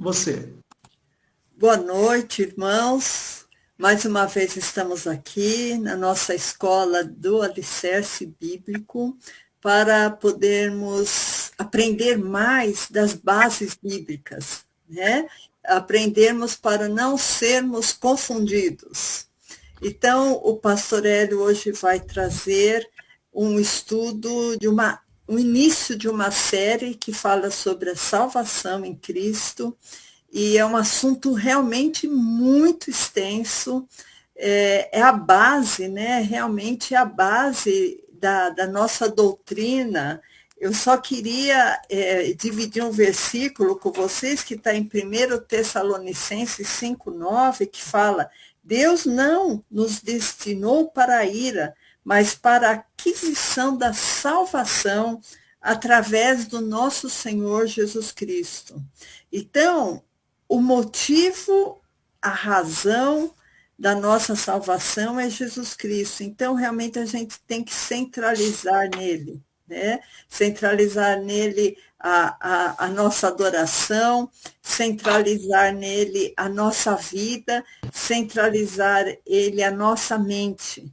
você. Boa noite, irmãos. Mais uma vez estamos aqui na nossa escola do Alicerce Bíblico para podermos aprender mais das bases bíblicas, né? Aprendermos para não sermos confundidos. Então, o pastor Hélio hoje vai trazer um estudo um início de uma série que fala sobre a salvação em Cristo, e é um assunto realmente muito extenso, é a base, né? Realmente é a base da nossa doutrina. Eu só queria dividir um versículo com vocês que está em 1 Tessalonicenses 5,9, que fala: Deus não nos destinou para a ira, mas para a aquisição da salvação através do nosso Senhor Jesus Cristo. Então, o motivo, a razão da nossa salvação é Jesus Cristo. Então, realmente, a gente tem que centralizar nele, né? Centralizar nele a nossa adoração, centralizar nele a nossa vida, centralizar ele a nossa mente.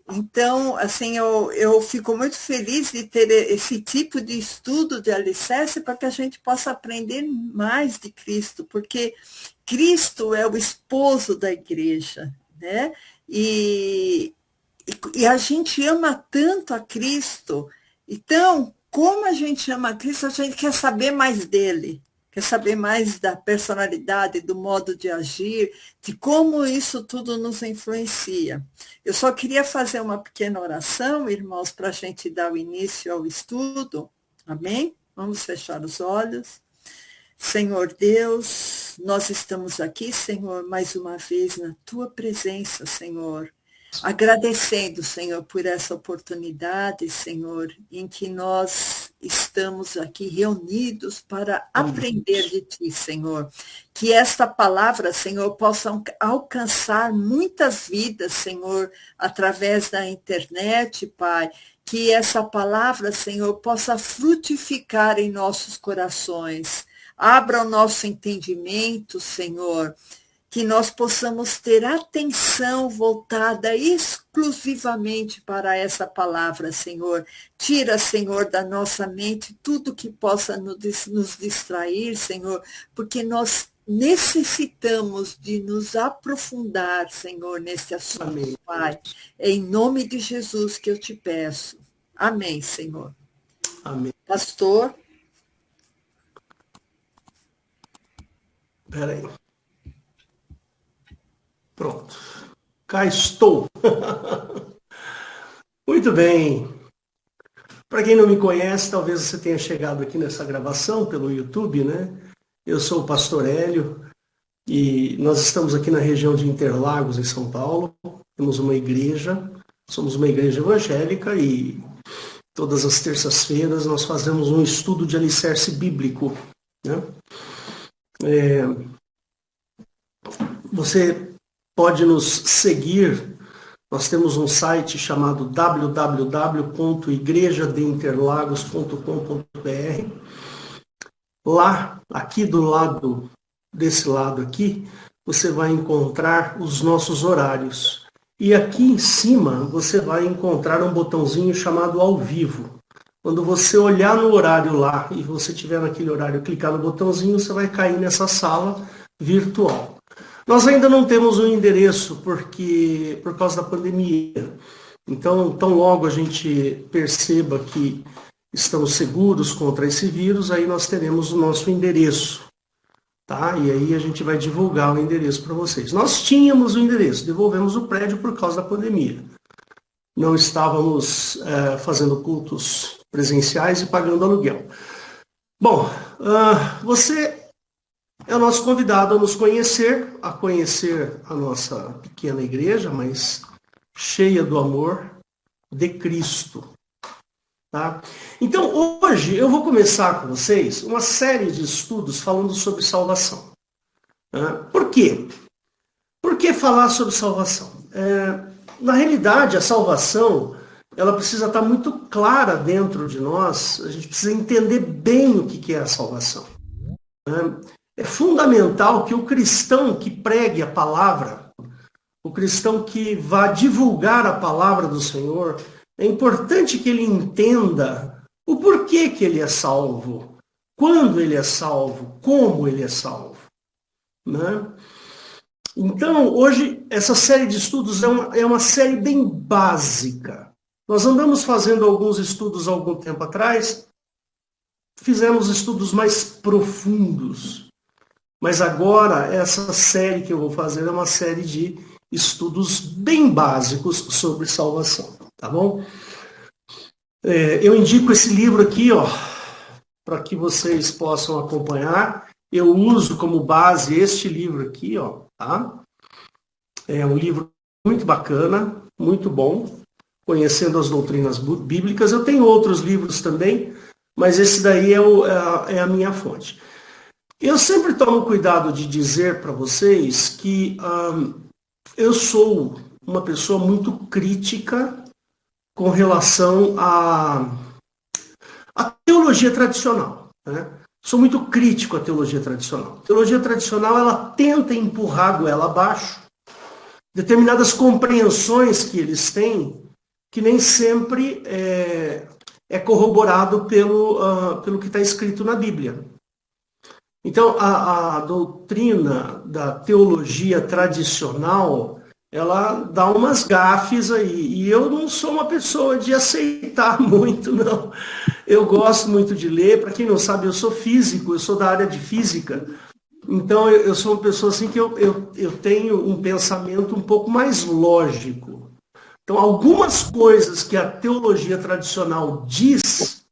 Então, assim, eu fico muito feliz de ter esse tipo de estudo de alicerce para que a gente possa aprender mais de Cristo, porque Cristo é o esposo da igreja, né? E a gente ama tanto a Cristo, então, como a gente ama a Cristo, a gente quer saber mais dele, quer saber mais da personalidade, do modo de agir, de como isso tudo nos influencia. Eu só queria fazer uma pequena oração, irmãos, para a gente dar o início ao estudo. Amém? Vamos fechar os olhos. Senhor Deus, nós estamos aqui, Senhor, mais uma vez na tua presença, Senhor, agradecendo, Senhor, por essa oportunidade, Senhor, em que nós estamos aqui reunidos para aprender de ti, Senhor. Que esta palavra, Senhor, possa alcançar muitas vidas, Senhor, através da internet, Pai. Que essa palavra, Senhor, possa frutificar em nossos corações. Abra o nosso entendimento, Senhor, que nós possamos ter atenção voltada exclusivamente para essa palavra, Senhor. Tira, Senhor, da nossa mente tudo que possa nos distrair, Senhor, porque nós necessitamos de nos aprofundar, Senhor, nesse assunto, Amém. Pai. É em nome de Jesus que eu te peço. Amém, Senhor. Amém. Pastor. Espera aí. Pronto. Cá estou. Muito bem. Para quem não me conhece, talvez você tenha chegado aqui nessa gravação pelo YouTube, né? Eu sou o pastor Hélio e nós estamos aqui na região de Interlagos, em São Paulo. Temos uma igreja, somos uma igreja evangélica e todas as terças-feiras nós fazemos um estudo de alicerce bíblico, né? Você pode nos seguir. Nós temos um site chamado www.igrejadeinterlagos.com.br. Lá, aqui do lado, desse lado aqui, você vai encontrar os nossos horários. E aqui em cima você vai encontrar um botãozinho chamado ao vivo. Quando você olhar no horário lá e você estiver naquele horário, clicar no botãozinho, você vai cair nessa sala virtual. Nós ainda não temos um endereço por causa da pandemia. Então, tão logo a gente perceba que estamos seguros contra esse vírus, aí nós teremos o nosso endereço, tá? E aí a gente vai divulgar o endereço para vocês. Nós tínhamos o endereço, devolvemos o prédio por causa da pandemia. Não estávamos fazendo cultos presenciais e pagando aluguel. Bom, você é o nosso convidado a nos conhecer, a conhecer a nossa pequena igreja, mas cheia do amor de Cristo. Tá? Então, hoje eu vou começar com vocês uma série de estudos falando sobre salvação. Por quê? Por que falar sobre salvação? Na realidade, a salvação ela precisa estar muito clara dentro de nós, a gente precisa entender bem o que é a salvação. É fundamental que o cristão que pregue a palavra, o cristão que vá divulgar a palavra do Senhor, é importante que ele entenda o porquê que ele é salvo, quando ele é salvo, como ele é salvo, né? Então, hoje, essa série de estudos é uma série bem básica. Nós andamos fazendo alguns estudos há algum tempo atrás, fizemos estudos mais profundos. Mas agora, essa série que eu vou fazer é uma série de estudos bem básicos sobre salvação, tá bom? Eu indico esse livro aqui, ó, para que vocês possam acompanhar. Eu uso como base este livro aqui, ó, tá? É um livro muito bacana, muito bom, Conhecendo as Doutrinas Bíblicas. Eu tenho outros livros também, mas esse daí é a minha fonte. Eu sempre tomo cuidado de dizer para vocês que eu sou uma pessoa muito crítica com relação à teologia tradicional, né? Sou muito crítico à teologia tradicional. A teologia tradicional, ela tenta empurrar a goela abaixo determinadas compreensões que eles têm, que nem sempre é corroborado pelo que está escrito na Bíblia. Então, a doutrina da teologia tradicional, ela dá umas gafes aí. E eu não sou uma pessoa de aceitar muito, não. Eu gosto muito de ler. Para quem não sabe, eu sou físico, eu sou da área de física. Então, eu sou uma pessoa assim que eu tenho um pensamento um pouco mais lógico. Então, algumas coisas que a teologia tradicional diz,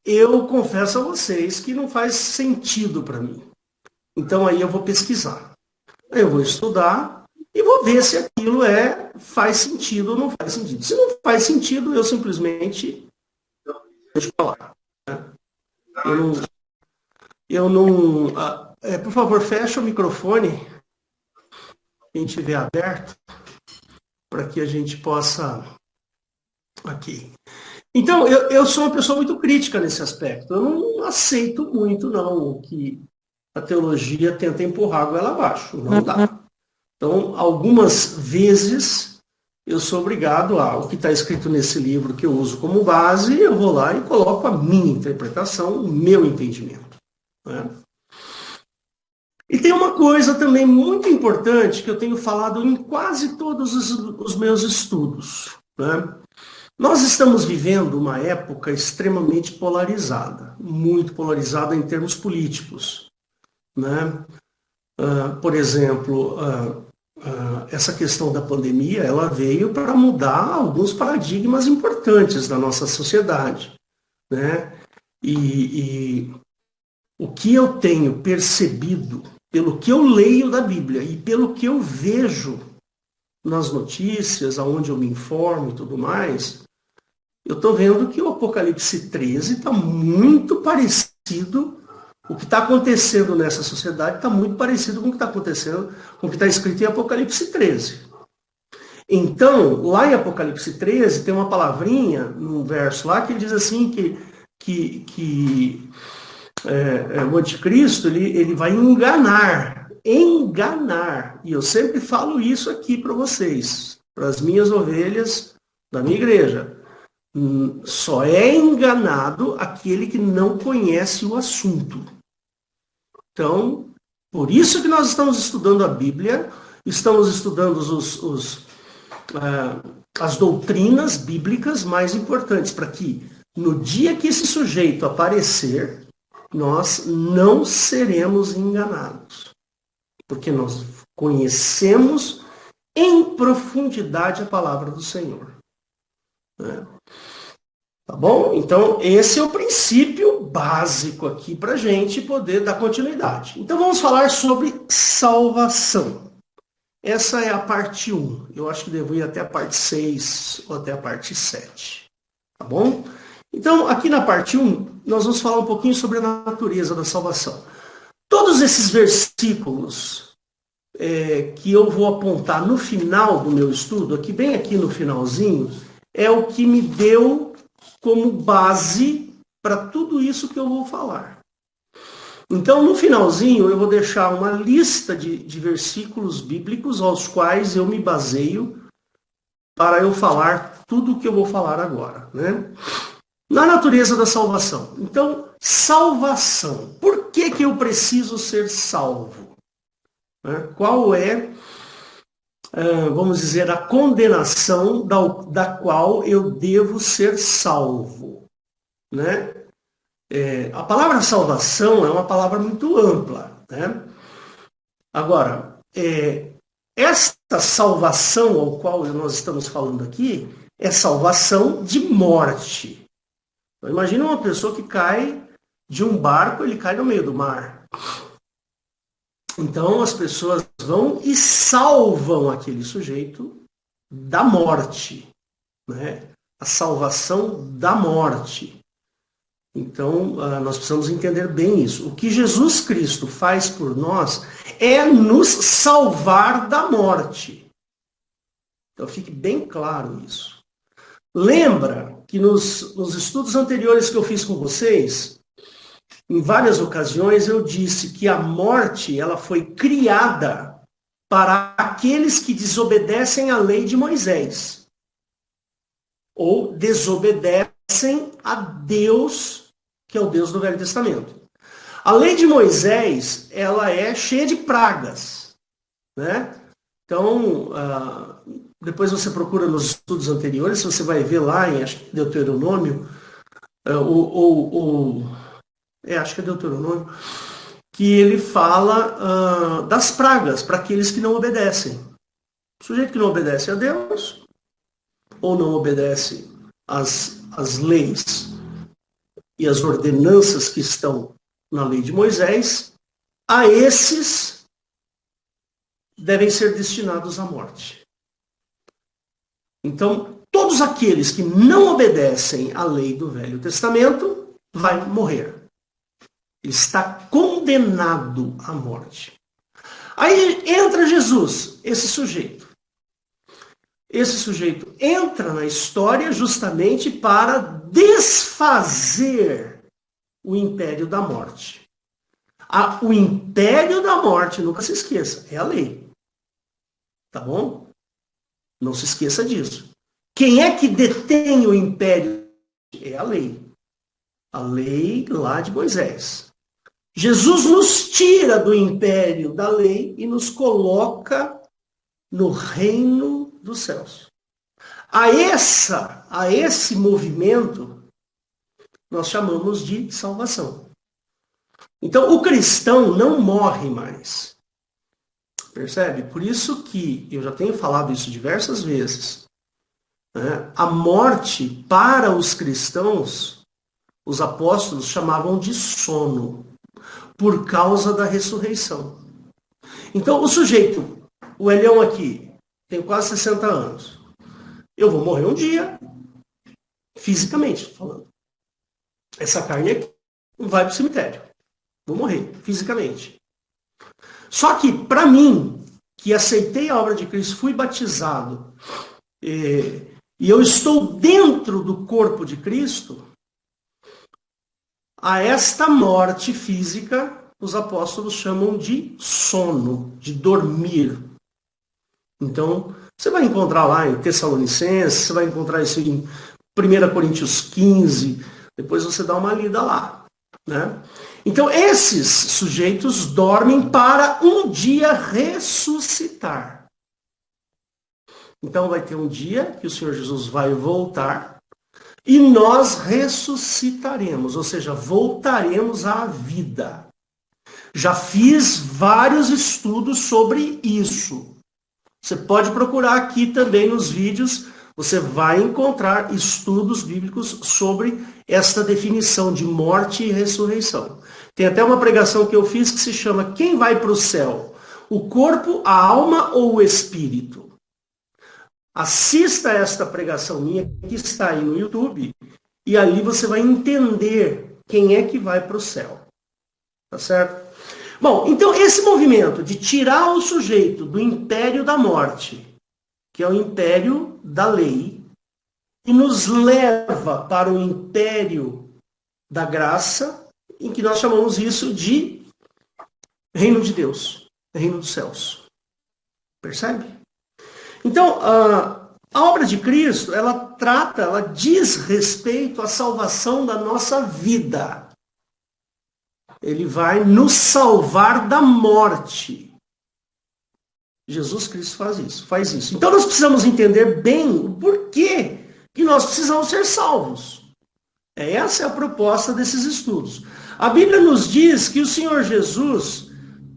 eu confesso a vocês que não faz sentido para mim. Então aí eu vou pesquisar. Aí eu vou estudar e vou ver se aquilo faz sentido ou não faz sentido. Se não faz sentido, eu simplesmente deixo pra lá, né? Por favor, fecha o microfone, quem tiver aberto, para que a gente possa... Aqui. Então, eu sou uma pessoa muito crítica nesse aspecto. Eu não aceito muito, não, que a teologia tenta empurrar a goela abaixo. Não dá. Então, algumas vezes, eu sou obrigado o que está escrito nesse livro que eu uso como base, eu vou lá e coloco a minha interpretação, o meu entendimento, né? E tem uma coisa também muito importante que eu tenho falado em quase todos os meus estudos, né? Nós estamos vivendo uma época extremamente polarizada, muito polarizada em termos políticos, né? Por exemplo, essa questão da pandemia, ela veio para mudar alguns paradigmas importantes da nossa sociedade, né? E o que eu tenho percebido, pelo que eu leio da Bíblia e pelo que eu vejo nas notícias, aonde eu me informo e tudo mais, eu estou vendo que o Apocalipse 13 está muito parecido, o que está acontecendo nessa sociedade está muito parecido com o que está acontecendo, com o que está escrito em Apocalipse 13. Então, lá em Apocalipse 13, tem uma palavrinha, num verso lá, que ele diz assim que o anticristo ele vai enganar. E eu sempre falo isso aqui para vocês, para as minhas ovelhas da minha igreja. Só é enganado aquele que não conhece o assunto. Então, por isso que nós estamos estudando a Bíblia, estamos estudando as doutrinas bíblicas mais importantes, para que no dia que esse sujeito aparecer, nós não seremos enganados. Porque nós conhecemos em profundidade a palavra do Senhor, né? Tá bom? Então, esse é o princípio básico aqui para a gente poder dar continuidade. Então, vamos falar sobre salvação. Essa é a parte 1. Eu acho que devo ir até a parte 6 ou até a parte 7. Tá bom? Então, aqui na parte 1, nós vamos falar um pouquinho sobre a natureza da salvação. Todos esses versículos que eu vou apontar no final do meu estudo, bem aqui no finalzinho, é o que me deu como base para tudo isso que eu vou falar. Então, no finalzinho, eu vou deixar uma lista de versículos bíblicos aos quais eu me baseio para eu falar tudo o que eu vou falar agora, né? Na natureza da salvação. Então, salvação. Por que que eu preciso ser salvo? Qual é, vamos dizer, a condenação da qual eu devo ser salvo, né? A palavra salvação é uma palavra muito ampla, né? Agora, esta salvação ao qual nós estamos falando aqui é salvação de morte. Então, imagina uma pessoa que cai de um barco, ele cai no meio do mar. Então as pessoas vão e salvam aquele sujeito da morte, né? A salvação da morte. Então, nós precisamos entender bem isso. O que Jesus Cristo faz por nós é nos salvar da morte. Então, fique bem claro isso. Lembra que nos estudos anteriores que eu fiz com vocês, em várias ocasiões eu disse que a morte ela foi criada para aqueles que desobedecem à lei de Moisés. Ou desobedecem a Deus, que é o Deus do Velho Testamento. A lei de Moisés, ela é cheia de pragas, né? Então, depois você procura nos estudos anteriores, você vai ver lá em Deuteronômio, acho que é Deuteronômio, que ele fala das pragas para aqueles que não obedecem. O sujeito que não obedece a Deus, ou não obedece às leis e as ordenanças que estão na lei de Moisés, a esses devem ser destinados à morte. Então, todos aqueles que não obedecem à lei do Velho Testamento vai morrer. Ele está condenado à morte. Aí entra Jesus, esse sujeito. Esse sujeito entra na história justamente para desfazer o império da morte. O império da morte, nunca se esqueça, é a lei. Tá bom? Não se esqueça disso. Quem é que detém o império? É a lei. A lei lá de Moisés. Jesus nos tira do império da lei e nos coloca no reino dos céus. A esse movimento nós chamamos de salvação. Então, o cristão não morre mais. Percebe? Por isso que, eu já tenho falado isso diversas vezes, né? A morte para os cristãos, os apóstolos chamavam de sono, por causa da ressurreição. Então, o sujeito, o Elião aqui, tem quase 60 anos. Eu vou morrer um dia, fisicamente falando. Essa carne aqui vai para o cemitério. Vou morrer, fisicamente. Só que, para mim, que aceitei a obra de Cristo, fui batizado, e eu estou dentro do corpo de Cristo, a esta morte física, os apóstolos chamam de sono, de dormir. Então, você vai encontrar lá em Tessalonicenses, você vai encontrar isso em 1 Coríntios 15, depois você dá uma lida lá, né? Então, esses sujeitos dormem para um dia ressuscitar. Então, vai ter um dia que o Senhor Jesus vai voltar e nós ressuscitaremos, ou seja, voltaremos à vida. Já fiz vários estudos sobre isso. Você pode procurar aqui também nos vídeos, você vai encontrar estudos bíblicos sobre esta definição de morte e ressurreição. Tem até uma pregação que eu fiz que se chama Quem vai para o céu? O corpo, a alma ou o espírito? Assista esta pregação minha que está aí no YouTube e ali você vai entender quem é que vai para o céu. Tá certo? Bom, então esse movimento de tirar o sujeito do império da morte, que é o império da lei, e nos leva para o império da graça, em que nós chamamos isso de Reino de Deus, reino dos céus. Percebe? Então, a obra de Cristo, ela diz respeito à salvação da nossa vida. Ele vai nos salvar da morte. Jesus Cristo faz isso. Então nós precisamos entender bem o porquê que nós precisamos ser salvos. Essa é a proposta desses estudos. A Bíblia nos diz que o Senhor Jesus,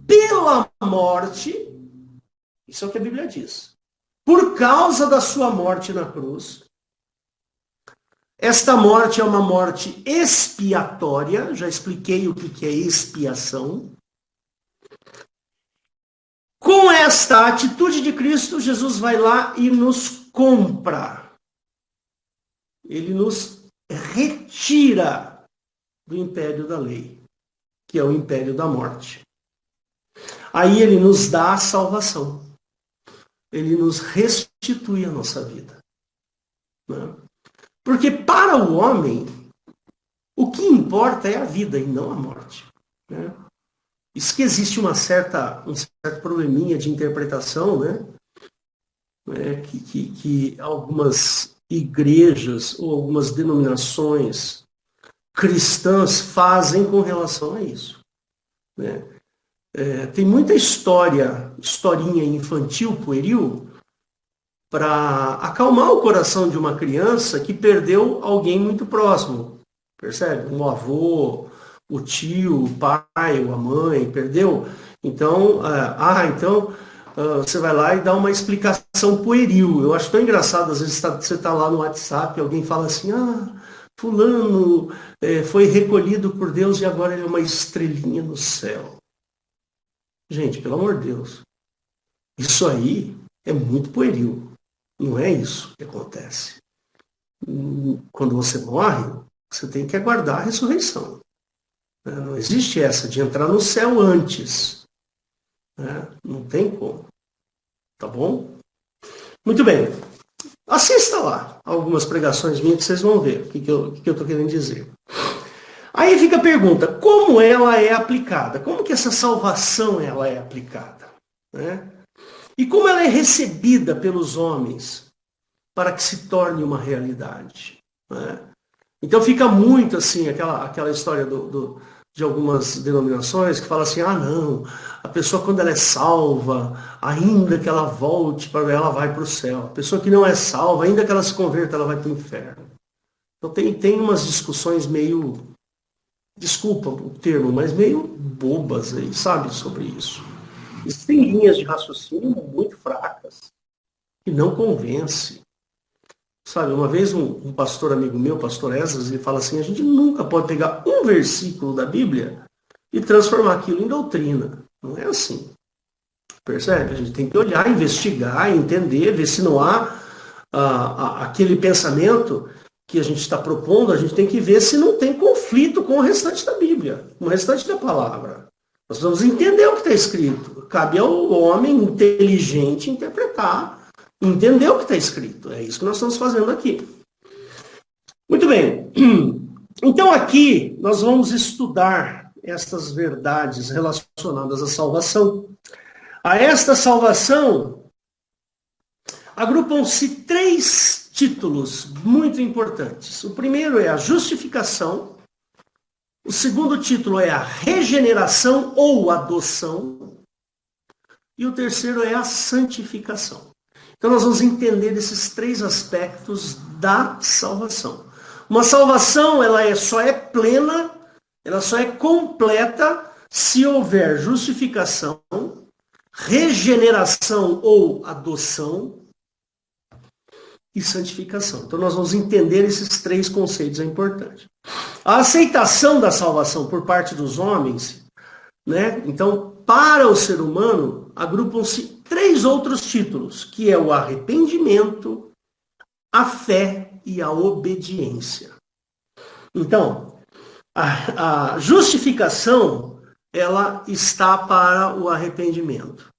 pela morte, isso é o que a Bíblia diz, por causa da sua morte na cruz, esta morte é uma morte expiatória, já expliquei o que é expiação. Com esta atitude de Cristo, Jesus vai lá e nos compra. Ele nos retira do império da lei, que é o império da morte. Aí ele nos dá a salvação. Ele nos restitui a nossa vida. Né? Porque para o homem, o que importa é a vida e não a morte. Né? Isso que existe um certo probleminha de interpretação, né? Que algumas igrejas ou algumas denominações cristãs fazem com relação a isso. Né? Tem muita historinha infantil, pueril, para acalmar o coração de uma criança que perdeu alguém muito próximo. Percebe? Um avô, o tio, o pai, ou a mãe, perdeu. Então, você vai lá e dá uma explicação pueril. Eu acho tão engraçado, às vezes você está lá no WhatsApp, alguém fala assim, fulano foi recolhido por Deus e agora ele é uma estrelinha no céu. Gente, pelo amor de Deus, isso aí é muito pueril. Não é isso que acontece. Quando você morre, você tem que aguardar a ressurreição. Não existe essa de entrar no céu antes. Não tem como. Tá bom? Muito bem. Assista lá algumas pregações minhas que vocês vão ver o que eu estou querendo dizer. Aí fica a pergunta, como ela é aplicada? Como que essa salvação ela é aplicada? Né? E como ela é recebida pelos homens para que se torne uma realidade? Né? Então fica muito assim, aquela história de algumas denominações que fala assim, não, a pessoa quando ela é salva, ainda que ela volte para ela vai para o céu. A pessoa que não é salva, ainda que ela se converta, ela vai para o inferno. Então tem umas discussões meio, desculpa o termo, mas meio bobas aí, sabe, sobre isso. Existem linhas de raciocínio muito fracas, que não convence. Sabe, uma vez um pastor amigo meu, pastor Esdras, ele fala assim, a gente nunca pode pegar um versículo da Bíblia e transformar aquilo em doutrina. Não é assim. Percebe? A gente tem que olhar, investigar, entender, ver se não há aquele pensamento que a gente está propondo, a gente tem que ver se não tem conflito com o restante da Bíblia, com o restante da palavra. Nós vamos entender o que está escrito. Cabe ao homem inteligente interpretar, entender o que está escrito. É isso que nós estamos fazendo aqui. Muito bem. Então aqui nós vamos estudar estas verdades relacionadas à salvação. A esta salvação agrupam-se 3 títulos muito importantes. O primeiro é a justificação. O segundo título é a regeneração ou adoção. E o terceiro é a santificação. Então nós vamos entender esses 3 aspectos da salvação. Uma salvação, ela só é plena, ela só é completa se houver justificação, regeneração ou adoção e santificação. Então nós vamos entender esses 3 conceitos, é importante. A aceitação da salvação por parte dos homens, né? Então, para o ser humano, agrupam-se 3 outros títulos, que é o arrependimento, a fé e a obediência. Então, a justificação, ela está para o arrependimento.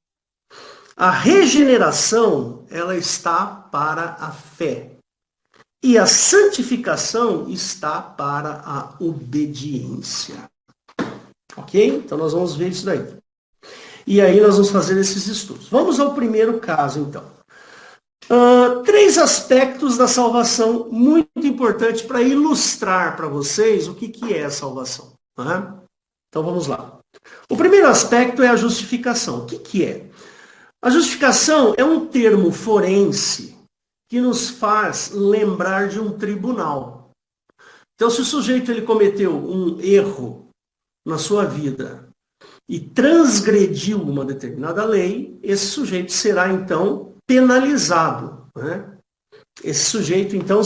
A regeneração, ela está para a fé. E a santificação está para a obediência. Ok? Então nós vamos ver isso daí. E aí nós vamos fazer esses estudos. Vamos ao primeiro caso, então. 3 aspectos da salvação muito importantes para ilustrar para vocês o que é a salvação. Né? Então vamos lá. O primeiro aspecto é a justificação. O que é? A justificação é um termo forense que nos faz lembrar de um tribunal. Então, se o sujeito ele cometeu um erro na sua vida e transgrediu uma determinada lei, esse sujeito será, então, penalizado. Né? Esse sujeito, então,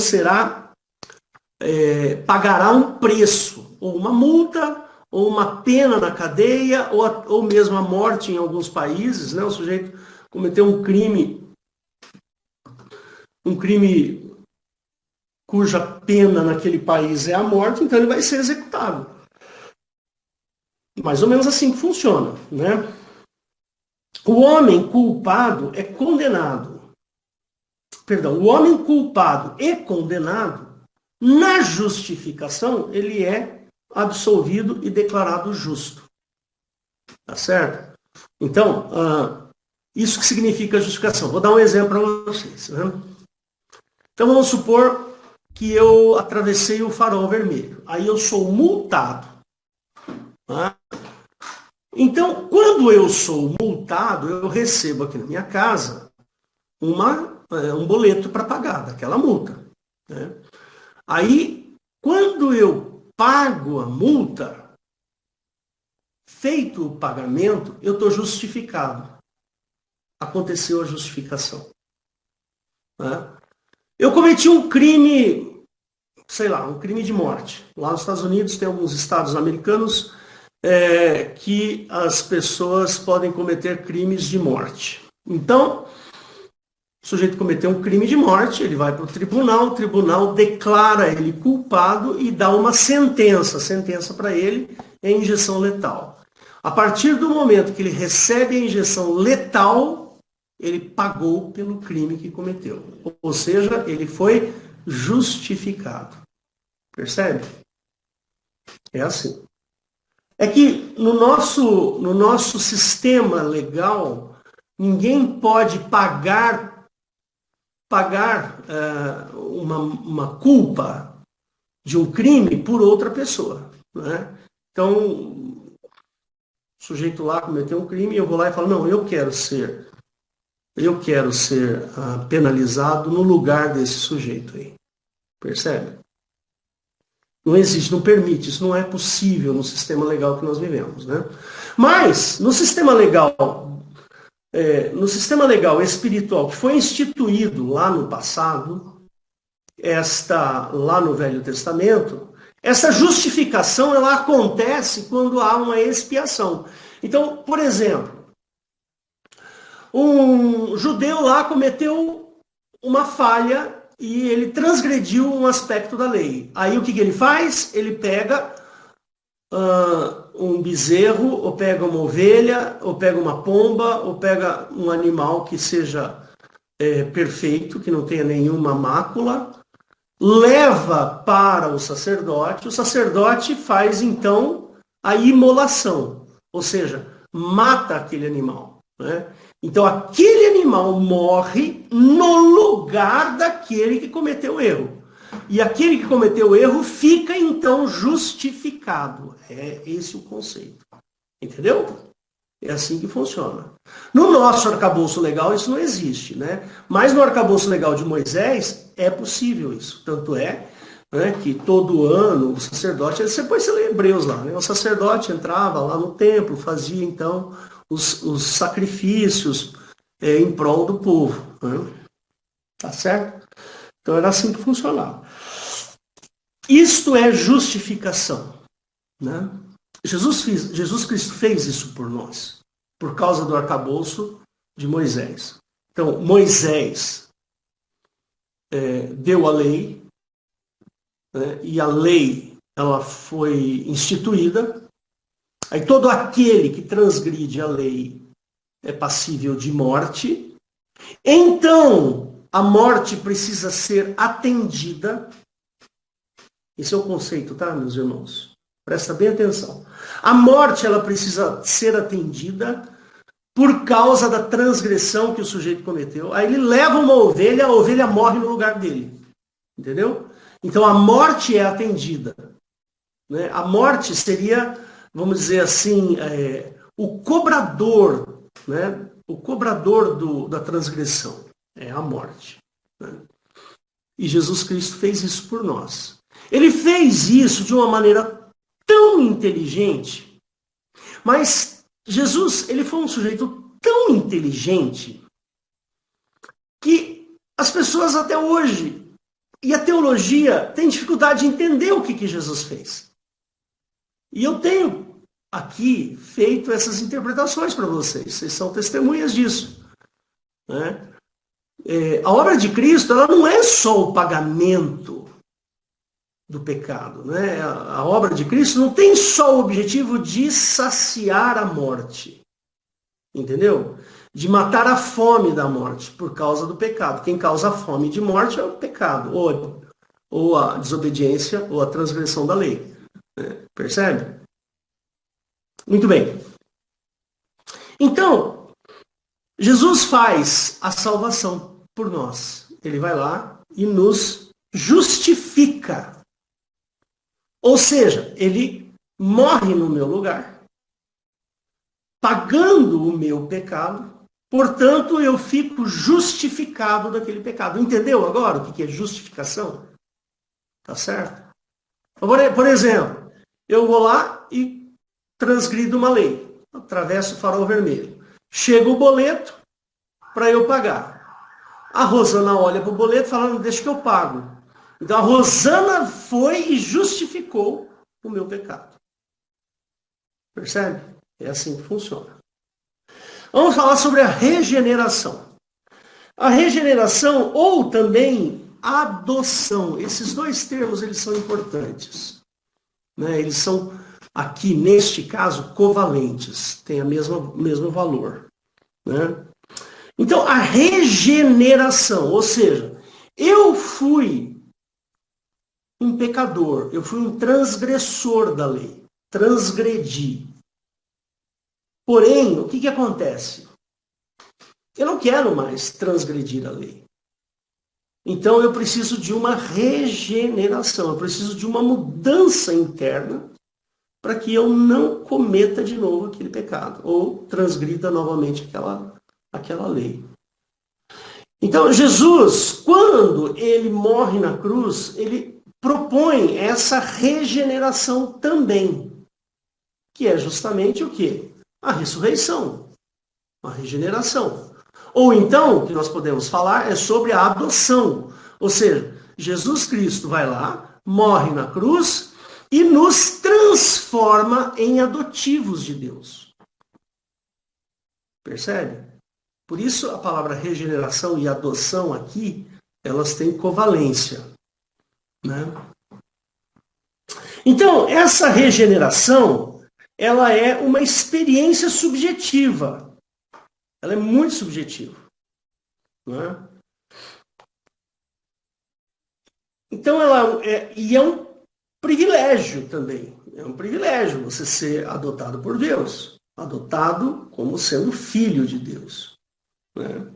pagará um preço, ou uma multa, ou uma pena na cadeia, ou mesmo a morte em alguns países. Né? O sujeito cometeu um crime cuja pena naquele país é a morte, então ele vai ser executado. Mais ou menos assim que funciona, né? O homem culpado é condenado. Perdão, o homem culpado e condenado, na justificação, ele é absolvido e declarado justo. Tá certo? Então, isso que significa justificação. Vou dar um exemplo para vocês. Né? Então, vamos supor que eu atravessei o farol vermelho. Aí eu sou multado. Tá? Então, quando eu sou multado, eu recebo aqui na minha casa um boleto para pagar daquela multa. Né? Aí, quando eu pago a multa, feito o pagamento, eu estou justificado. Aconteceu a justificação. Né? Eu cometi um crime, sei lá, um crime de morte. Lá nos Estados Unidos tem alguns estados americanos que as pessoas podem cometer crimes de morte. Então, o sujeito cometeu um crime de morte, ele vai para o tribunal declara ele culpado e dá uma sentença. A sentença para ele é injeção letal. A partir do momento que ele recebe a injeção letal, ele pagou pelo crime que cometeu. Ou seja, ele foi justificado. Percebe? É assim. É que no nosso sistema legal, ninguém pode pagar uma culpa de um crime por outra pessoa. Né? Então, o sujeito lá cometeu um crime e eu vou lá e falo, não, eu quero ser penalizado no lugar desse sujeito aí. Percebe? Não existe, não permite, isso não é possível no sistema legal que nós vivemos. Né? Mas, no sistema legal espiritual que foi instituído lá no passado, lá no Velho Testamento, essa justificação ela acontece quando há uma expiação. Então, por exemplo, um judeu lá cometeu uma falha e ele transgrediu um aspecto da lei. Aí o que ele faz? Ele pega um bezerro, ou pega uma ovelha, ou pega uma pomba, ou pega um animal que seja perfeito, que não tenha nenhuma mácula, leva para o sacerdote faz então a imolação, ou seja, mata aquele animal. Né? Então aquele animal morre no lugar daquele que cometeu o erro. E aquele que cometeu o erro fica então justificado. É esse o conceito. Entendeu? É assim que funciona. No nosso arcabouço legal isso não existe, né? Mas no arcabouço legal de Moisés é possível isso. Tanto é, né, que todo ano o sacerdote, depois você lê Hebreus lá, né? O sacerdote entrava lá no templo, fazia então os sacrifícios em prol do povo. Né? Tá certo? Então era assim que funcionava. Isto é justificação. Né? Jesus Cristo fez isso por nós, por causa do arcabouço de Moisés. Então, Moisés deu a lei, né? E a lei ela foi instituída. Aí todo aquele que transgride a lei é passível de morte. Então, a morte precisa ser atendida. Esse é o conceito, tá, meus irmãos? Presta bem atenção. A morte ela precisa ser atendida por causa da transgressão que o sujeito cometeu. Aí ele leva uma ovelha, a ovelha morre no lugar dele. Entendeu? Então a morte é atendida. Né? A morte seria, vamos dizer assim, o cobrador, né? O cobrador da transgressão. É a morte. Né? E Jesus Cristo fez isso por nós. Ele fez isso de uma maneira tão inteligente, mas Jesus, ele foi um sujeito tão inteligente que as pessoas até hoje, e a teologia, tem dificuldade de entender o que Jesus fez. E eu tenho aqui feito essas interpretações para vocês. Vocês são testemunhas disso. Né? A obra de Cristo, ela não é só o pagamento do pecado. Né? A obra de Cristo não tem só o objetivo de saciar a morte. Entendeu? De matar a fome da morte por causa do pecado. Quem causa a fome de morte é o pecado, ou a desobediência, ou a transgressão da lei. Né? Percebe? Muito bem. Então, Jesus faz a salvação por nós. Ele vai lá e nos justifica. Ou seja, ele morre no meu lugar, pagando o meu pecado, portanto eu fico justificado daquele pecado. Entendeu agora o que é justificação? Tá certo? Por exemplo, eu vou lá e transgrido uma lei, atravesso o farol vermelho. Chega o boleto para eu pagar. A Rosana olha para o boleto e fala, deixa que eu pago. Então a Rosana foi e justificou o meu pecado. Percebe? É assim que funciona. Vamos falar sobre a regeneração. A regeneração ou também adoção. Esses dois termos eles são importantes. Né? Eles são, aqui neste caso, covalentes. Têm o mesmo valor. Né? Então, a regeneração, ou seja, eu fui um pecador, eu fui um transgressor da lei, transgredi. Porém, o que acontece? Eu não quero mais transgredir a lei. Então, eu preciso de uma regeneração, eu preciso de uma mudança interna para que eu não cometa de novo aquele pecado, ou transgrida novamente aquela lei. Então, Jesus, quando ele morre na cruz, ele propõe essa regeneração também, que é justamente o quê? A ressurreição, a regeneração. Ou então, o que nós podemos falar é sobre a adoção, ou seja, Jesus Cristo vai lá, morre na cruz e nos transforma em adotivos de Deus. Percebe? Por isso a palavra regeneração e adoção aqui, elas têm covalência. Né? Então, essa regeneração, ela é uma experiência subjetiva. Ela é muito subjetiva. Né? Então, é um privilégio também. É um privilégio você ser adotado por Deus. Adotado como sendo filho de Deus. Né?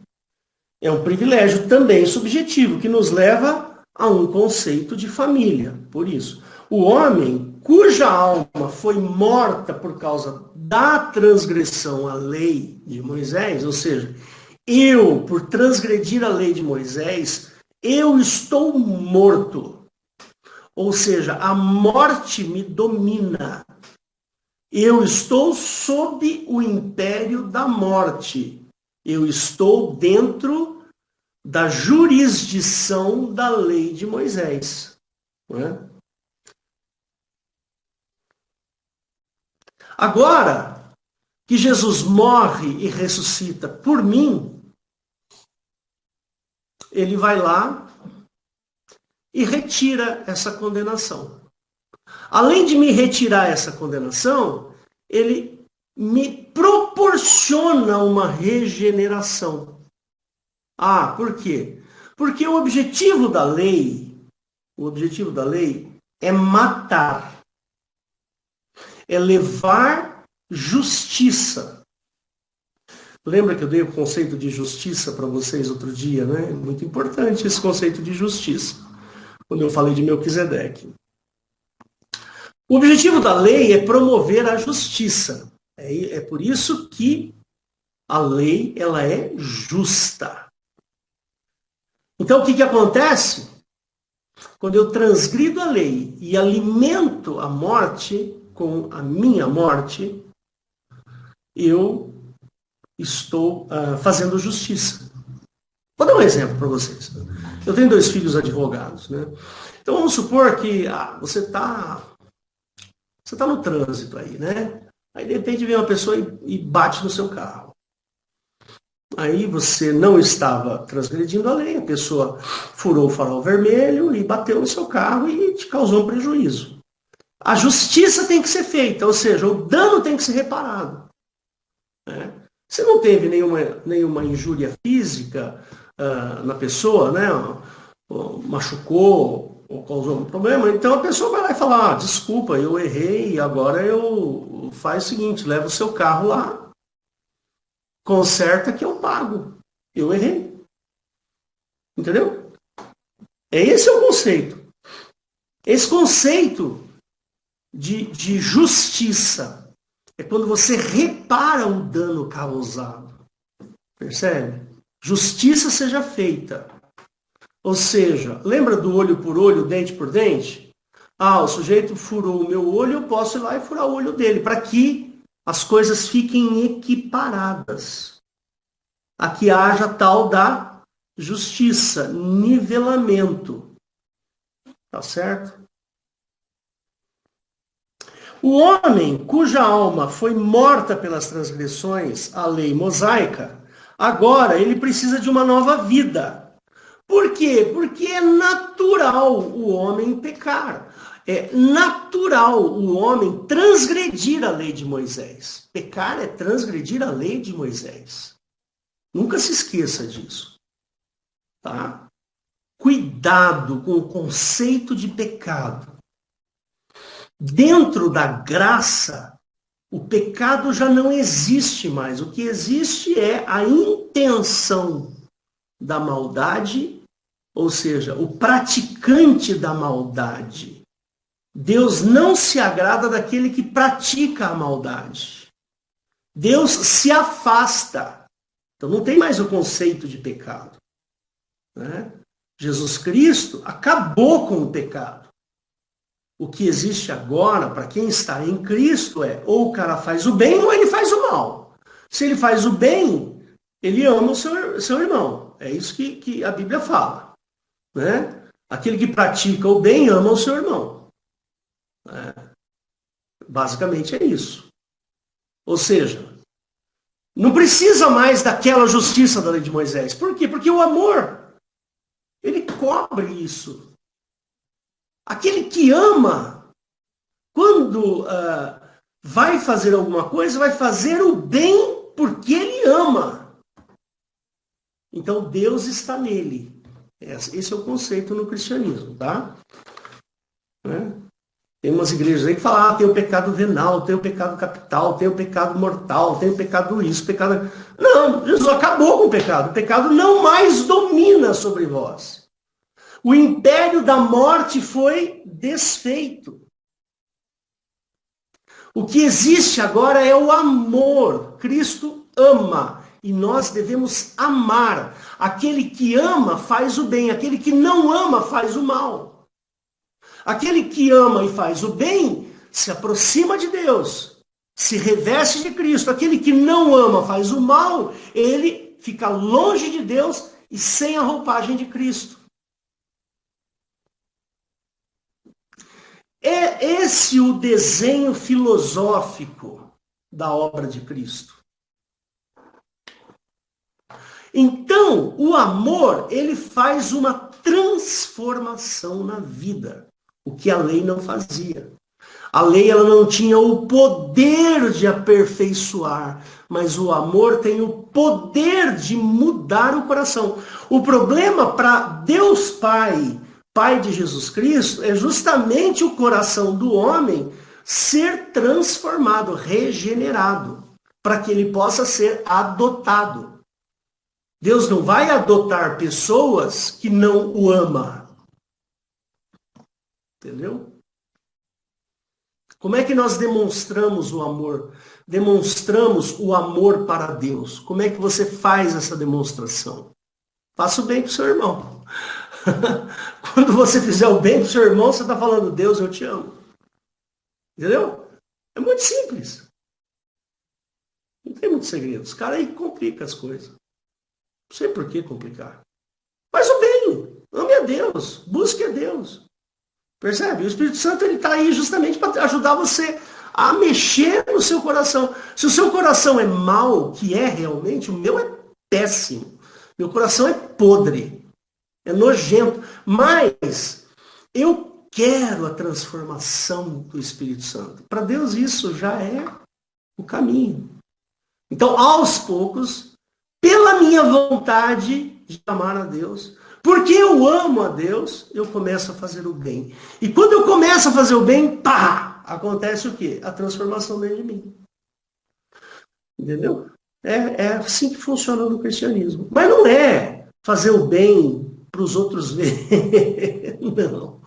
É um privilégio também subjetivo, que nos leva a um conceito de família. Por isso, o homem cuja alma foi morta por causa da transgressão à lei de Moisés, ou seja, eu, por transgredir a lei de Moisés, eu estou morto. Ou seja, a morte me domina. Eu estou sob o império da morte. Eu estou dentro da jurisdição da lei de Moisés. Não é? Agora que Jesus morre e ressuscita por mim, ele vai lá e retira essa condenação. Além de me retirar essa condenação, ele me proporciona uma regeneração. Ah, por quê? Porque o objetivo da lei é matar, é levar justiça. Lembra que eu dei o conceito de justiça para vocês outro dia, né? Muito importante esse conceito de justiça, quando eu falei de Melquisedeque. O objetivo da lei é promover a justiça. É por isso que a lei ela é justa. Então, o que acontece? Quando eu transgrido a lei e alimento a morte com a minha morte, eu estou fazendo justiça. Vou dar um exemplo para vocês. Eu tenho 2 filhos advogados, né? Então, vamos supor que você está no trânsito aí, né? Aí, de repente, vem uma pessoa e bate no seu carro. Aí você não estava transgredindo a lei, a pessoa furou o farol vermelho e bateu no seu carro e te causou um prejuízo. A justiça tem que ser feita, ou seja, o dano tem que ser reparado. Né? Você não teve nenhuma injúria física na pessoa, né? Machucou ou causou um problema, então a pessoa vai lá e fala, desculpa, eu errei, agora eu faz o seguinte, leva o seu carro lá, conserta que eu pago. Eu errei. Entendeu? Esse é o conceito. Esse conceito de justiça é quando você repara o dano causado. Percebe? Justiça seja feita. Ou seja, lembra do olho por olho, dente por dente? O sujeito furou o meu olho, eu posso ir lá e furar o olho dele, para que as coisas fiquem equiparadas. Aqui haja tal da justiça, nivelamento. Tá certo? O homem cuja alma foi morta pelas transgressões à lei mosaica, agora ele precisa de uma nova vida. Por quê? Porque é natural o homem pecar. É natural o homem transgredir a lei de Moisés. Pecar é transgredir a lei de Moisés. Nunca se esqueça disso. Tá? Cuidado com o conceito de pecado. Dentro da graça, o pecado já não existe mais. O que existe é a intenção da maldade, ou seja, o praticante da maldade. Deus não se agrada daquele que pratica a maldade. Deus se afasta. Então não tem mais o conceito de pecado. Né? Jesus Cristo acabou com o pecado. O que existe agora, para quem está em Cristo, ou o cara faz o bem ou ele faz o mal. Se ele faz o bem, ele ama o seu irmão. É isso que a Bíblia fala. Né? Aquele que pratica o bem ama o seu irmão. Basicamente é isso. Ou seja, não precisa mais daquela justiça da lei de Moisés. Por quê? Porque o amor, ele cobre isso. Aquele que ama, quando vai fazer alguma coisa, vai fazer o bem porque ele ama. Então Deus está nele. Esse é o conceito no cristianismo, tá? Tem umas igrejas aí que falam, tem o pecado venal, tem o pecado capital, tem o pecado mortal, tem o pecado isso, pecado... Não, Jesus acabou com o pecado. O pecado não mais domina sobre vós. O império da morte foi desfeito. O que existe agora é o amor. Cristo ama. E nós devemos amar. Aquele que ama faz o bem. Aquele que não ama faz o mal. Aquele que ama e faz o bem se aproxima de Deus. Se reveste de Cristo. Aquele que não ama faz o mal. Ele fica longe de Deus e sem a roupagem de Cristo. É esse o desenho filosófico da obra de Cristo. Então, o amor, ele faz uma transformação na vida, o que a lei não fazia. A lei ela não tinha o poder de aperfeiçoar, mas o amor tem o poder de mudar o coração. O problema para Deus Pai de Jesus Cristo, é justamente o coração do homem ser transformado, regenerado. para que ele possa ser adotado. Deus não vai adotar pessoas que não o ama. Entendeu? Como é que nós demonstramos o amor? Demonstramos o amor para Deus. Como é que você faz essa demonstração? Faça o bem para o seu irmão. Quando você fizer o bem para o seu irmão, você está falando, Deus, eu te amo. Entendeu? É muito simples. Não tem muito segredo. Os caras aí complicam as coisas. Não sei por que complicar. Faz o bem. Ame a Deus. Busque a Deus. Percebe? O Espírito Santo está aí justamente para ajudar você a mexer no seu coração. Se o seu coração é mau, que é realmente, o meu é péssimo. Meu coração é podre. É nojento. Mas eu quero a transformação do Espírito Santo. Para Deus isso já é o caminho. Então, aos poucos, pela minha vontade de amar a Deus, porque eu amo a Deus, eu começo a fazer o bem. E quando eu começo a fazer o bem, pá! Acontece o quê? A transformação dentro de mim. Entendeu? É assim que funciona no cristianismo. Mas não é fazer o bem para os outros verem. Não.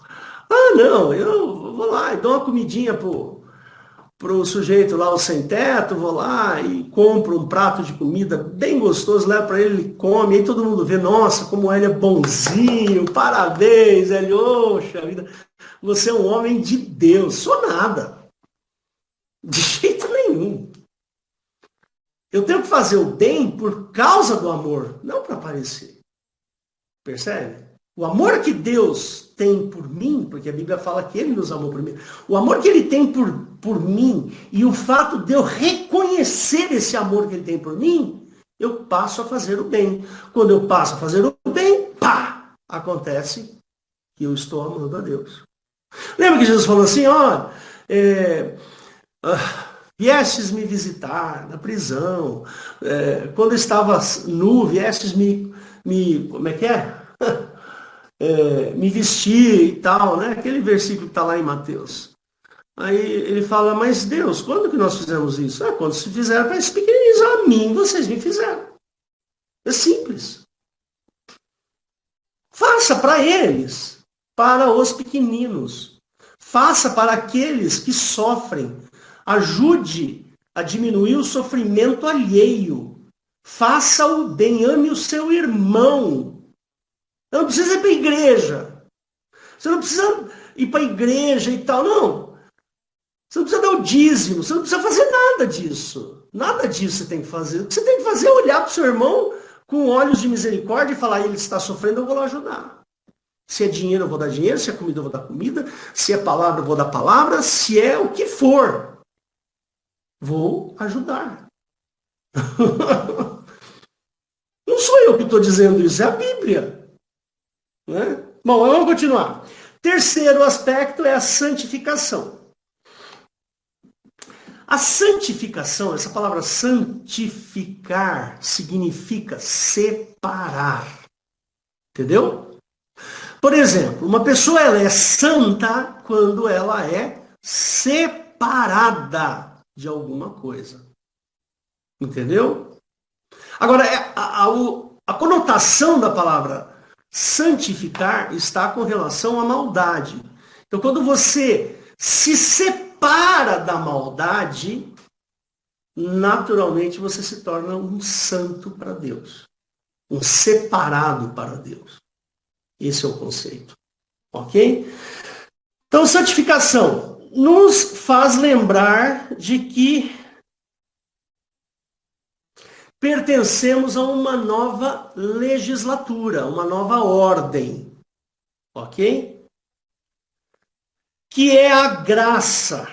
Ah, não, eu vou lá e dou uma comidinha pro sujeito lá, o sem teto, vou lá e compro um prato de comida bem gostoso, levo para ele, ele come, aí todo mundo vê, nossa, como ele é bonzinho, parabéns, ele, oxa vida, você é um homem de Deus. Sou nada. De jeito nenhum. Eu tenho que fazer o bem por causa do amor, não para aparecer. Percebe? O amor que Deus tem por mim, porque a Bíblia fala que Ele nos amou por mim, o amor que Ele tem por mim e o fato de eu reconhecer esse amor que Ele tem por mim, eu passo a fazer o bem. Quando eu passo a fazer o bem, pá, acontece que eu estou amando a Deus. Lembra que Jesus falou assim, ó, viestes me visitar na prisão, quando eu estava nu, viestes como é que é? Me vestir e tal, né? Aquele versículo que está lá em Mateus. Aí ele fala, mas Deus, quando que nós fizemos isso? Quando se fizeram para esses pequenininhos, a mim vocês me fizeram. É simples. Faça para eles, para os pequeninos. Faça para aqueles que sofrem. Ajude a diminuir o sofrimento alheio. Faça o bem, ame o seu irmão. Não precisa ir para a igreja. Você não precisa ir para a igreja e tal, não. Você não precisa dar o dízimo, você não precisa fazer nada disso. Nada disso você tem que fazer. O que você tem que fazer é olhar para o seu irmão com olhos de misericórdia e falar, ele está sofrendo, eu vou lá ajudar. Se é dinheiro, eu vou dar dinheiro. Se é comida, eu vou dar comida. Se é palavra, eu vou dar palavra. Se é o que for, vou ajudar. Não sou eu que estou dizendo isso, é a Bíblia. Né? Bom, vamos continuar. Terceiro aspecto é a santificação. A santificação, essa palavra santificar, significa separar. Entendeu? Por exemplo, uma pessoa ela é santa quando ela é separada de alguma coisa. Entendeu? Agora, a conotação da palavra santificar está com relação à maldade. Então, quando você se separa da maldade, naturalmente você se torna um santo para Deus. Um separado para Deus. Esse é o conceito. Ok? Então, santificação nos faz lembrar de que pertencemos a uma nova legislatura, uma nova ordem. Ok? Que é a graça.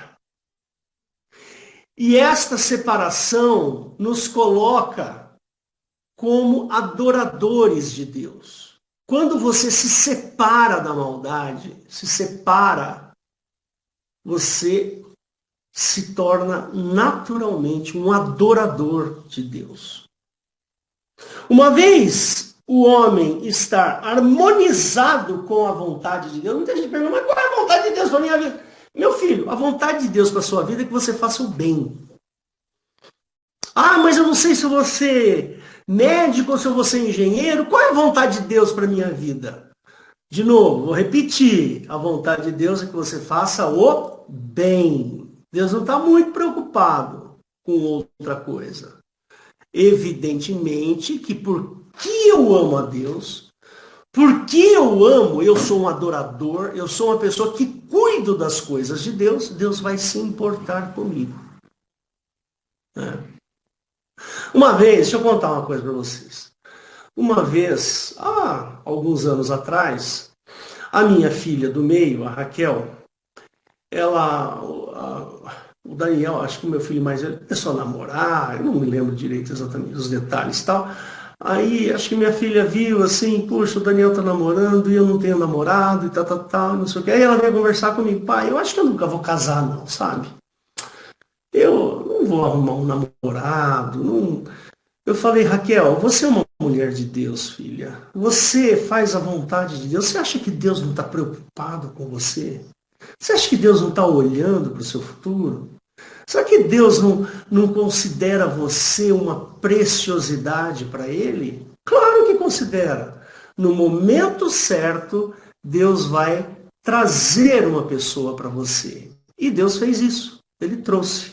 E esta separação nos coloca como adoradores de Deus. Quando você se separa da maldade, se separa, você se torna naturalmente um adorador de Deus. Uma vez o homem estar harmonizado com a vontade de Deus, muita gente pergunta, mas qual é a vontade de Deus para a minha vida? Meu filho, a vontade de Deus para a sua vida é que você faça o bem. Ah, mas eu não sei se eu vou ser médico ou se eu vou ser engenheiro. Qual é a vontade de Deus para minha vida? De novo, vou repetir. A vontade de Deus é que você faça o bem. Deus não está muito preocupado com outra coisa. Evidentemente que porque eu amo a Deus, porque eu amo, eu sou um adorador, eu sou uma pessoa que cuido das coisas de Deus, Deus vai se importar comigo. Uma vez, deixa eu contar uma coisa para vocês. Uma vez, há alguns anos atrás, a minha filha do meio, a Raquel, o Daniel, acho que o meu filho mais velho, começou a namorar, eu não me lembro direito exatamente os detalhes e tal. Aí, acho que minha filha viu assim, puxa, o Daniel tá namorando e eu não tenho namorado e tal, não sei o quê. Aí ela veio conversar comigo, pai, eu acho que eu nunca vou casar não, sabe? Eu não vou arrumar um namorado, não... Eu falei, Raquel, você é uma mulher de Deus, filha. Você faz a vontade de Deus. Você acha que Deus não está preocupado com você? Você acha que Deus não está olhando para o seu futuro? Será que Deus não considera você uma preciosidade para Ele? Claro que considera. No momento certo, Deus vai trazer uma pessoa para você. E Deus fez isso. Ele trouxe.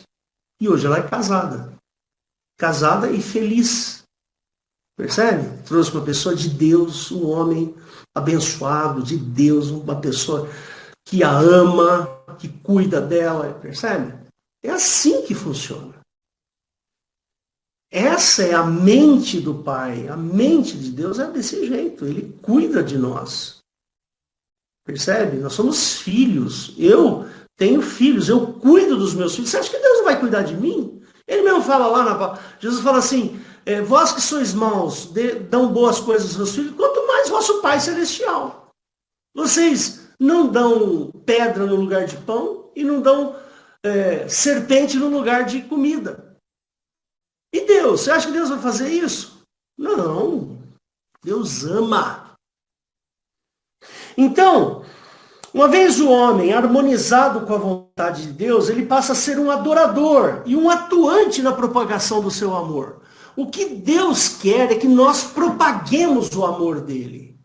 E hoje ela é casada. Casada e feliz. Percebe? Trouxe uma pessoa de Deus, um homem abençoado de Deus, uma pessoa que a ama, que cuida dela, percebe? É assim que funciona. Essa é a mente do Pai. A mente de Deus é desse jeito. Ele cuida de nós. Percebe? Nós somos filhos. Eu tenho filhos. Eu cuido dos meus filhos. Você acha que Deus não vai cuidar de mim? Ele mesmo fala lá, Jesus fala assim, vós que sois maus, dão boas coisas aos seus filhos, quanto mais vosso Pai Celestial. Vocês não dão pedra no lugar de pão e não dão serpente no lugar de comida. E Deus? Você acha que Deus vai fazer isso? Não. Deus ama. Então, uma vez o homem harmonizado com a vontade de Deus, ele passa a ser um adorador e um atuante na propagação do seu amor. O que Deus quer é que nós propaguemos o amor dele.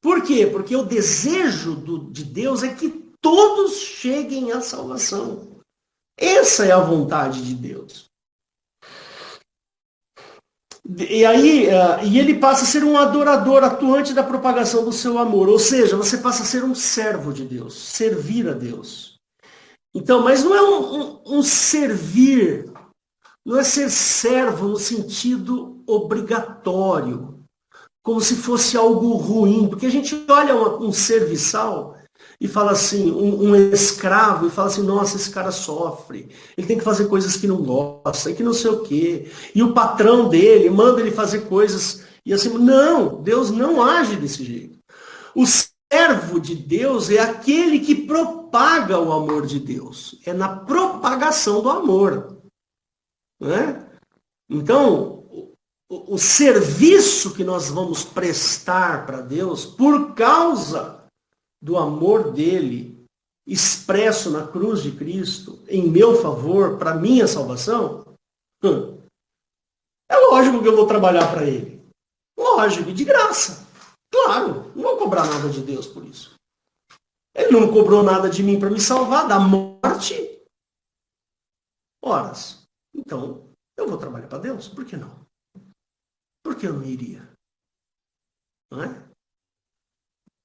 Por quê? Porque o desejo de Deus é que todos cheguem à salvação. Essa é a vontade de Deus. E aí, e ele passa a ser um adorador atuante da propagação do seu amor. Ou seja, você passa a ser um servo de Deus, servir a Deus. Então, mas não é um servir, não é ser servo no sentido obrigatório, como se fosse algo ruim. Porque a gente olha um serviçal e fala assim, um escravo, e fala assim, nossa, esse cara sofre, ele tem que fazer coisas que não gosta, e que não sei o quê. E o patrão dele manda ele fazer coisas, e assim, não, Deus não age desse jeito. O servo de Deus é aquele que propaga o amor de Deus. É na propagação do amor. Né? Então, o serviço que nós vamos prestar para Deus, por causa do amor dele expresso na cruz de Cristo, em meu favor, para minha salvação, é lógico que eu vou trabalhar para ele. Lógico, de graça. Claro, não vou cobrar nada de Deus por isso. Ele não cobrou nada de mim para me salvar da morte. Horas. Então, eu vou trabalhar para Deus? Por que não? Por que eu não iria? Não é?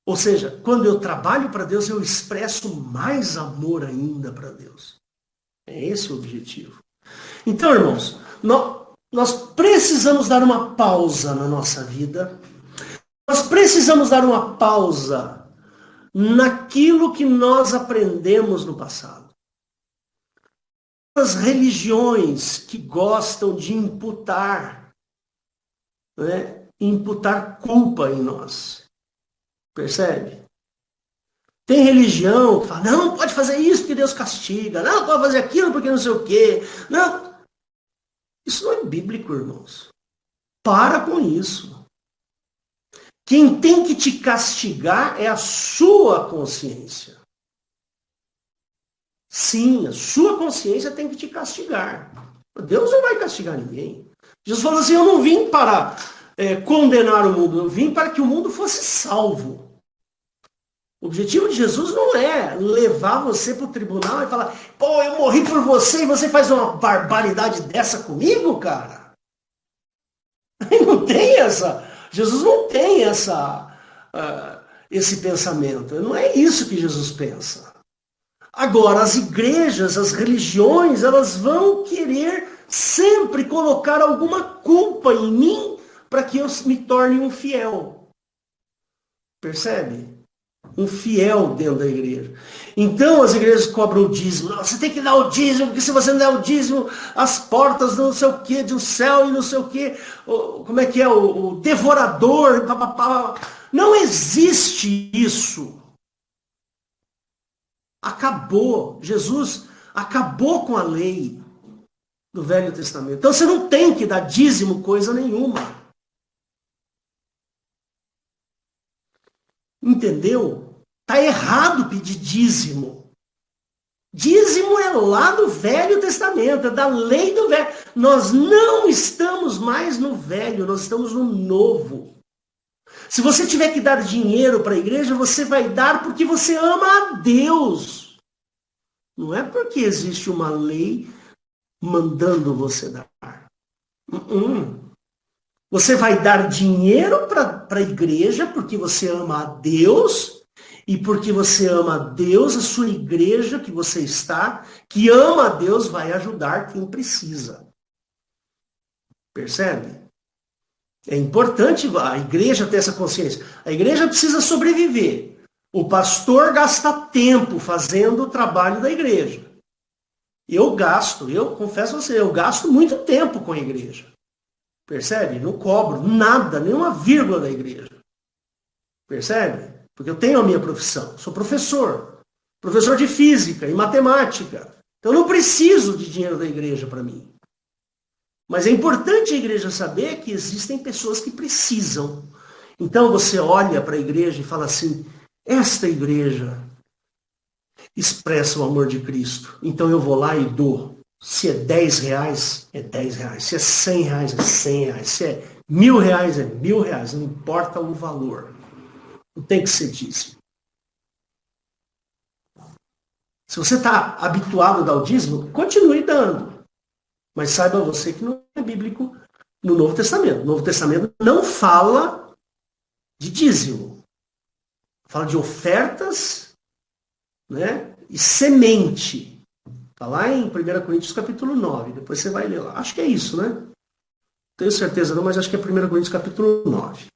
Ou seja, quando eu trabalho para Deus, eu expresso mais amor ainda para Deus. É esse o objetivo. Então, irmãos, nós precisamos dar uma pausa na nossa vida. Nós precisamos dar uma pausa naquilo que nós aprendemos no passado. As religiões que gostam de imputar, né, imputar culpa em nós. Percebe? Tem religião que fala, não, pode fazer isso porque Deus castiga. Não, pode fazer aquilo porque não sei o quê. Não. Isso não é bíblico, irmãos. Para com isso. Quem tem que te castigar é a sua consciência. Sim, a sua consciência tem que te castigar. Deus não vai castigar ninguém. Jesus falou assim, eu não vim para condenar o mundo, eu vim para que o mundo fosse salvo. O objetivo de Jesus não é levar você para o tribunal e falar, pô, eu morri por você e você faz uma barbaridade dessa comigo, cara? Não tem essa. Jesus não tem esse pensamento. Não é isso que Jesus pensa. Agora, as igrejas, as religiões, elas vão querer sempre colocar alguma culpa em mim para que eu me torne um fiel. Percebe? Um fiel dentro da igreja. Então as igrejas cobram o dízimo. Você tem que dar o dízimo, porque se você não der o dízimo, as portas não sei o que, do céu e não sei o que. Como é que é? O devorador. Papapá. Não existe isso. Acabou. Jesus acabou com a lei do Velho Testamento. Então você não tem que dar dízimo coisa nenhuma. Entendeu? Está errado pedir dízimo. Dízimo é lá do Velho Testamento, é da lei do Velho. Nós não estamos mais no Velho, nós estamos no Novo. Se você tiver que dar dinheiro para a igreja, você vai dar porque você ama a Deus. Não é porque existe uma lei mandando você dar. Você vai dar dinheiro para a igreja porque você ama a Deus e porque você ama a Deus, a sua igreja que você está, que ama a Deus, vai ajudar quem precisa. Percebe? É importante a igreja ter essa consciência. A igreja precisa sobreviver. O pastor gasta tempo fazendo o trabalho da igreja. Eu confesso a você, eu gasto muito tempo com a igreja. Percebe? Não cobro nada, nenhuma vírgula da igreja. Percebe? Porque eu tenho a minha profissão. Sou professor. Professor de física e matemática. Então eu não preciso de dinheiro da igreja para mim. Mas é importante a igreja saber que existem pessoas que precisam. Então você olha para a igreja e fala assim, esta igreja expressa o amor de Cristo. Então eu vou lá e dou. Se é 10 reais, é 10 reais. Se é 100 reais, é 100 reais. Se é 1.000 reais, é 1.000 reais. Não importa o valor. Não tem que ser dízimo. Se você está habituado a dar o dízimo, continue dando. Mas saiba você que não é bíblico no Novo Testamento. O Novo Testamento não fala de dízimo. Fala de ofertas, né, e semente. Está lá em 1 Coríntios capítulo 9. Depois você vai ler lá. Acho que é isso, né? Não tenho certeza não, mas acho que é 1 Coríntios capítulo 9.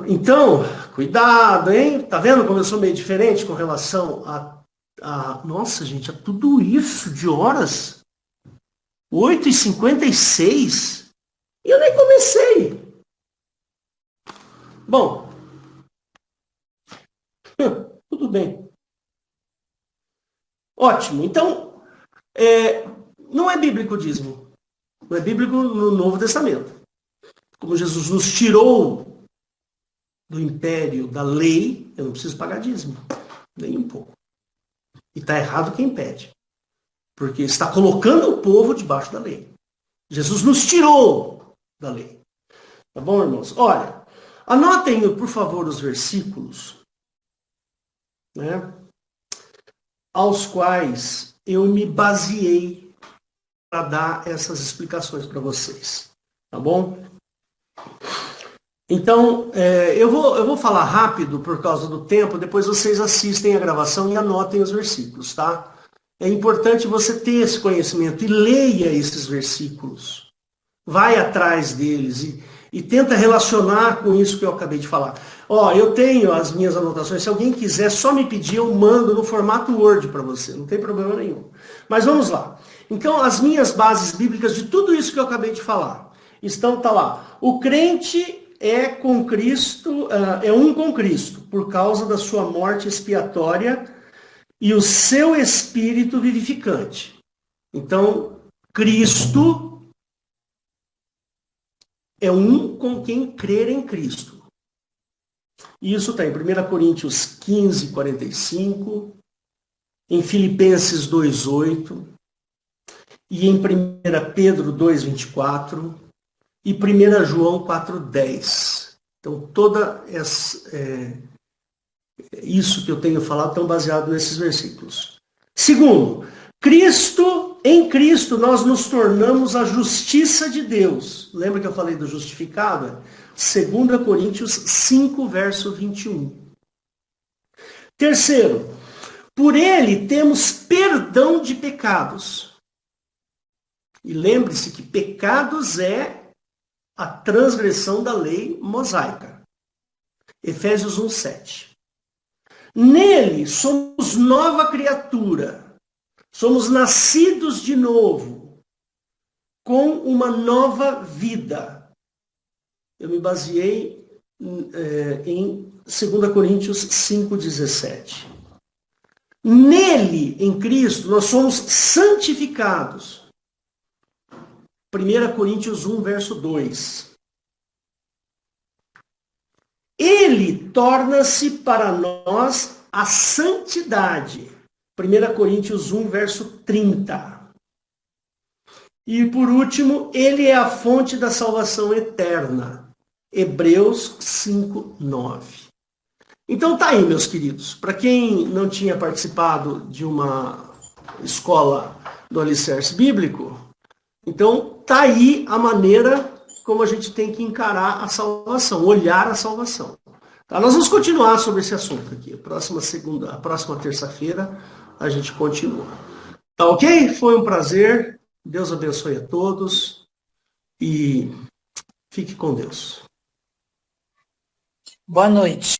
Então, cuidado, hein? Tá vendo como eu sou meio diferente com relação Nossa, gente, a tudo isso de horas? 8h56? E eu nem comecei. Bom, tudo bem. Ótimo. Então, não é bíblico o dízimo. Não é bíblico no Novo Testamento. Como Jesus nos tirou do império da lei, eu não preciso pagar dízimo. Nem um pouco. E está errado quem pede. Porque está colocando o povo debaixo da lei. Jesus nos tirou da lei. Tá bom, irmãos? Olha, anotem, por favor, os versículos, né, aos quais eu me baseei para dar essas explicações para vocês. Tá bom? Então, eu vou falar rápido por causa do tempo, depois vocês assistem a gravação e anotem os versículos, tá? É importante você ter esse conhecimento e leia esses versículos. Vai atrás deles e tenta relacionar com isso que eu acabei de falar. Eu tenho as minhas anotações. Se alguém quiser só me pedir, eu mando no formato Word para você. Não tem problema nenhum. Mas vamos lá. Então, as minhas bases bíblicas de tudo isso que eu acabei de falar. Tá lá. O crente é com Cristo, é um com Cristo, por causa da sua morte expiatória e o seu espírito vivificante. Então, Cristo é um com quem crer em Cristo. Isso está em 1 Coríntios 15, 45, em Filipenses 2,8, e em 1 Pedro 2,24 e 1 João 4,10. Então, isso que eu tenho falado estão baseado nesses versículos. Segundo, em Cristo nós nos tornamos a justiça de Deus. Lembra que eu falei do justificado? 2 Coríntios 5, verso 21. Terceiro, por ele temos perdão de pecados. E lembre-se que pecados é a transgressão da lei mosaica. Efésios 1, 7. Nele somos nova criatura. Somos nascidos de novo, com uma nova vida. Eu me baseei em 2 Coríntios 5,17. Nele, em Cristo, nós somos santificados. 1 Coríntios 1, verso 2. Ele torna-se para nós a santidade. 1 Coríntios 1, verso 30. E por último, ele é a fonte da salvação eterna. Hebreus 5, 9. Então tá aí, meus queridos. Para quem não tinha participado de uma escola do Alicerce Bíblico, então tá aí a maneira como a gente tem que encarar a salvação, olhar a salvação. Tá? Nós vamos continuar sobre esse assunto aqui. A próxima terça-feira a gente continua. Tá ok? Foi um prazer. Deus abençoe a todos e fique com Deus. Boa noite.